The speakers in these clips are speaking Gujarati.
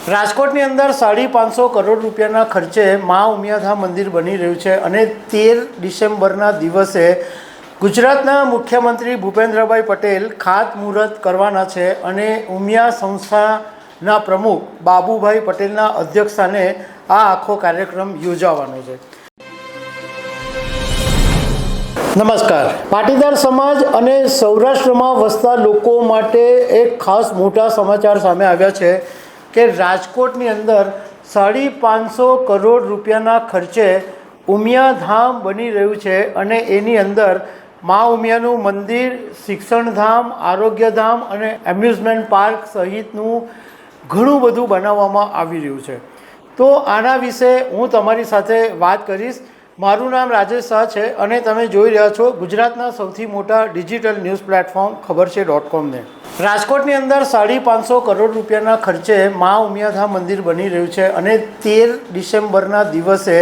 રાજકોટની અંદર 550 કરોડ રૂપિયાના ખર્ચે મા ઉમિયાધામ મંદિર બની રહ્યું છે અને 13 ડિસેમ્બરના દિવસે ગુજરાતના મુખ્યમંત્રી ભૂપેન્દ્રભાઈ પટેલ ખાતમુહૂર્ત કરવાના છે અને ઉમિયા સંસ્થાના પ્રમુખ બાબુભાઈ પટેલના અધ્યક્ષસ્થાને આ આખો કાર્યક્રમ યોજાવાનો છે। નમસ્કાર। પાટીદાર સમાજ અને સૌરાષ્ટ્રમાં વસતા લોકો માટે એક ખાસ મોટા સમાચાર સામે આવ્યા છે કે રાજકોટની અંદર 550 કરોડ રૂપિયાના ખર્ચે ઉમિયાધામ બની રહ્યું છે અને એની અંદર મા ઉમિયાનું મંદિર, શિક્ષણધામ, આરોગ્યધામ અને એમ્યુઝમેન્ટ પાર્ક સહિતનું ઘણું બધું બનાવવામાં આવી રહ્યું છે। તો આના વિશે હું તમારી સાથે વાત કરીશ। મારું નામ રાજેશ શાહ છે અને તમે જોઈ રહ્યા છો ગુજરાતના સૌથી મોટા ડિજિટલ ન્યૂઝ પ્લેટફોર્મ ખબરછે.com ને। રાજકોટની અંદર 550 કરોડ રૂપિયાના ખર્ચે મા ઉમિયાધામ મંદિર બની રહ્યું છે અને 13 ડિસેમ્બરના દિવસે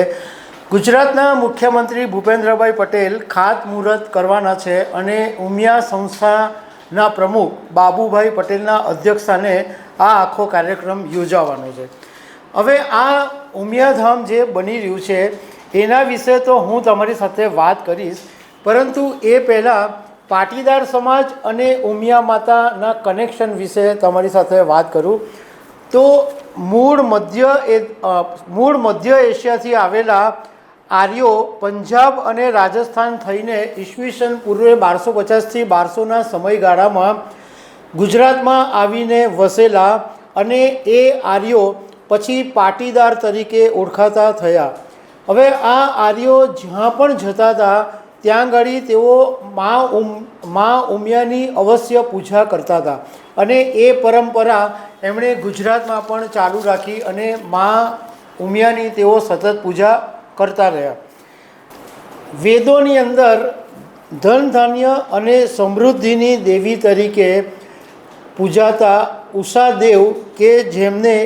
ગુજરાતના મુખ્યમંત્રી ભૂપેન્દ્રભાઈ પટેલ ખાતમુહૂર્ત કરવાના છે અને ઉમિયા સંસ્થાના પ્રમુખ બાબુભાઈ પટેલના અધ્યક્ષસ્થાને આ આખો કાર્યક્રમ યોજાવાનો છે। હવે આ ઉમિયાધામ જે બની રહ્યું છે એના વિશે તો હું તમારી સાથે વાત કરીશ, પરંતુ એ પહેલાં પાટીદાર સમાજ અને ઉમિયા માતાના કનેક્શન વિશે તમારી સાથે વાત કરું તો મૂળ મધ્ય એશિયાથી આવેલા આર્યો પંજાબ અને રાજસ્થાન થઈને ઈસવીસન પૂર્વે 1250થી 1200ના સમયગાળામાં ગુજરાતમાં આવીને વસેલા અને એ આર્યો પછી પાટીદાર તરીકે ઓળખાતા થયા। હવે આ આર્યો જ્યાં પણ જતા હતા ત્યાં આગળ તેઓ મા ઉમિયાની અવશ્ય પૂજા કરતા હતા અને એ પરંપરા એમણે ગુજરાતમાં પણ ચાલુ રાખી અને મા ઉમિયાની તેઓ સતત પૂજા કરતા રહ્યા। વેદોની અંદર ધન ધાન્ય અને સમૃદ્ધિની દેવી તરીકે પૂજાતા ઉષાદેવ કે જેમને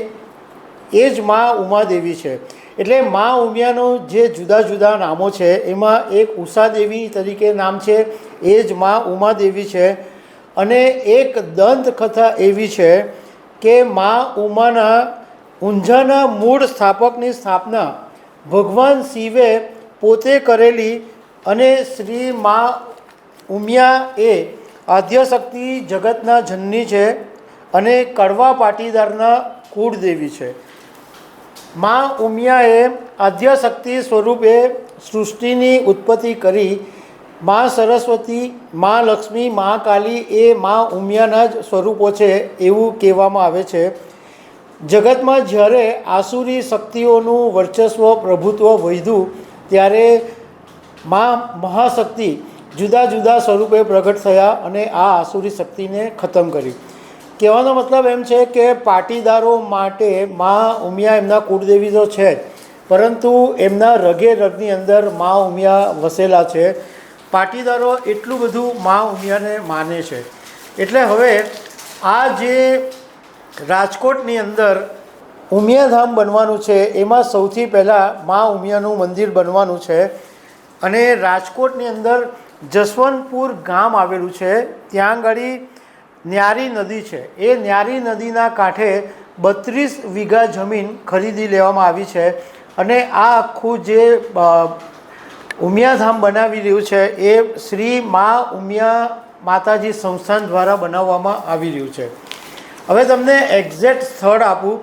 એ જ મા ઉમાદેવી છે, એટલે મા ઉમિયાનું જે જુદા જુદા નામો છે એમાં એક ઉષાદેવી તરીકે નામ છે, એ જ મા ઉમાદેવી છે। અને એક દંતકથા એવી છે કે મા ઉમાના ઊંઝાના મૂળ સ્થાપકની સ્થાપના ભગવાન શિવે પોતે કરેલી અને શ્રી મા ઉમિયા એ આદ્યશક્તિ જગતના જનની છે અને કડવા પાટીદારના કુળદેવી છે। મા ઉમિયાએ આદ્યશક્તિ સ્વરૂપે સૃષ્ટિની ઉત્પત્તિ કરી। મા સરસ્વતી, મા લક્ષ્મી, મા કાલી એ મા ઉમિયાના જ સ્વરૂપો છે એવું કહેવામાં આવે છે। જગતમાં જ્યારે આસુરી શક્તિઓનું વર્ચસ્વ પ્રભુત્વ વધ્યું ત્યારે મા મહાશક્તિ જુદા જુદા સ્વરૂપે પ્રગટ થયા અને આ આસુરી શક્તિને ખતમ કરી। કહેવાનો મતલબ એમ છે કે પાટીદારો માટે મા ઉમિયા એમના કુળદેવી તો છે જ, પરંતુ એમના રગે રગની અંદર મા ઉમિયા વસેલા છે। પાટીદારો એટલું બધું મા ઉમિયાને માને છે। એટલે હવે આ જે રાજકોટની અંદર ઉમિયાધામ બનવાનું છે એમાં સૌથી પહેલાં મા ઉમિયાનું મંદિર બનવાનું છે અને રાજકોટની અંદર જસવંતપુર ગામ આવેલું છે, ત્યાં આગળ ન્યારી નદી છે। એ ન્યારી નદીના કાંઠે 32 વીઘા જમીન ખરીદી લેવામાં આવી છે અને આ આખું જે ઉમિયાધામ બનાવી રહ્યું છે એ શ્રી મા ઉમિયા માતાજી સંસ્થાન દ્વારા બનાવવામાં આવી રહ્યું છે। હવે તમને એક્ઝેક્ટ સ્થળ આપું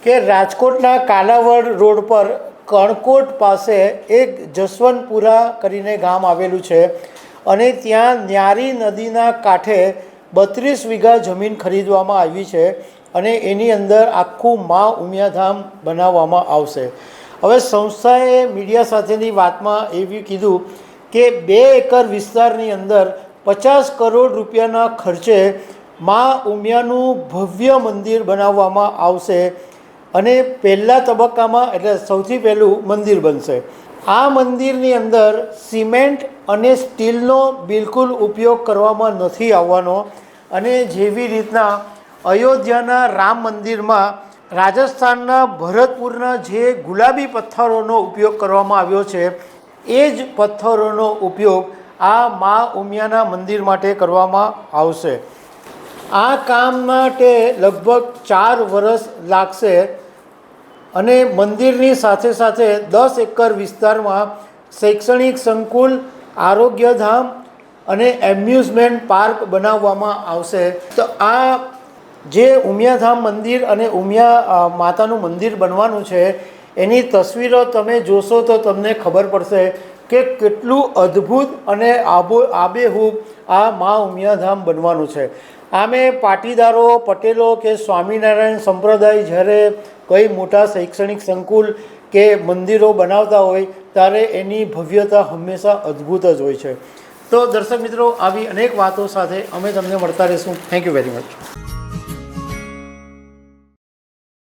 કે રાજકોટના કાલાવડ રોડ પર કણકોટ પાસે એક જસવંતપુરા કરીને ગામ આવેલું છે અને ત્યાં ન્યારી નદીના કાંઠે 32 વીઘા જમીન ખરીદવામાં આવી છે અને એની અંદર આખું મા ઉમિયાધામ બનાવવામાં આવશે। હવે સંસ્થાએ મીડિયા સાથેની વાતમાં એવું કીધું કે 2 એકર વિસ્તારની અંદર 50 કરોડ રૂપિયાના ખર્ચે મા ઉમિયાનું ભવ્ય મંદિર બનાવવામાં આવશે અને પહેલા તબક્કામાં એટલે સૌથી પહેલું મંદિર બનશે। આ મંદિરની અંદર સિમેન્ટ અને સ્ટીલનો બિલકુલ ઉપયોગ કરવામાં નથી આવવાનો અને જેવી રીતના અયોધ્યાના રામ મંદિરમાં રાજસ્થાનના ભરતપુરના જે ગુલાબી પથ્થરોનો ઉપયોગ કરવામાં આવ્યો છે એ જ પથ્થરોનો ઉપયોગ આ મા ઉમિયાના મંદિર માટે કરવામાં આવશે। આ કામ માટે લગભગ 4 વર્ષ લાગશે અને મંદિરની સાથે સાથે 10 એકર વિસ્તારમાં શૈક્ષણિક સંકુલ, આરોગ્યધામ અને એમ્યુઝમેન્ટ પાર્ક બનાવવામાં આવશે. તો આ જે ઉમિયાધામ મંદિર અને ઉમિયા માતાનું મંદિર બનવાનું છે એની તસવીરો તમે જોશો તો તમને ખબર પડશે કે કેટલું અદ્ભુત અને આબેહૂબ આ મા ઉમિયાધામ બનવાનું છે. આમે પાટીદારો, પટેલો કે સ્વામિનારાયણ સંપ્રદાય જ્યારે કોઈ મોટા શૈક્ષણિક સંકુલ કે મંદિરો બનાવતા હોય ત્યારે એની ભવ્યતા હંમેશા અદ્ભુત જ હોય છે. તો દર્શક મિત્રો, આવી અનેક વાતો સાથે અમે તમને મળતા રહીશું. Thank you very much.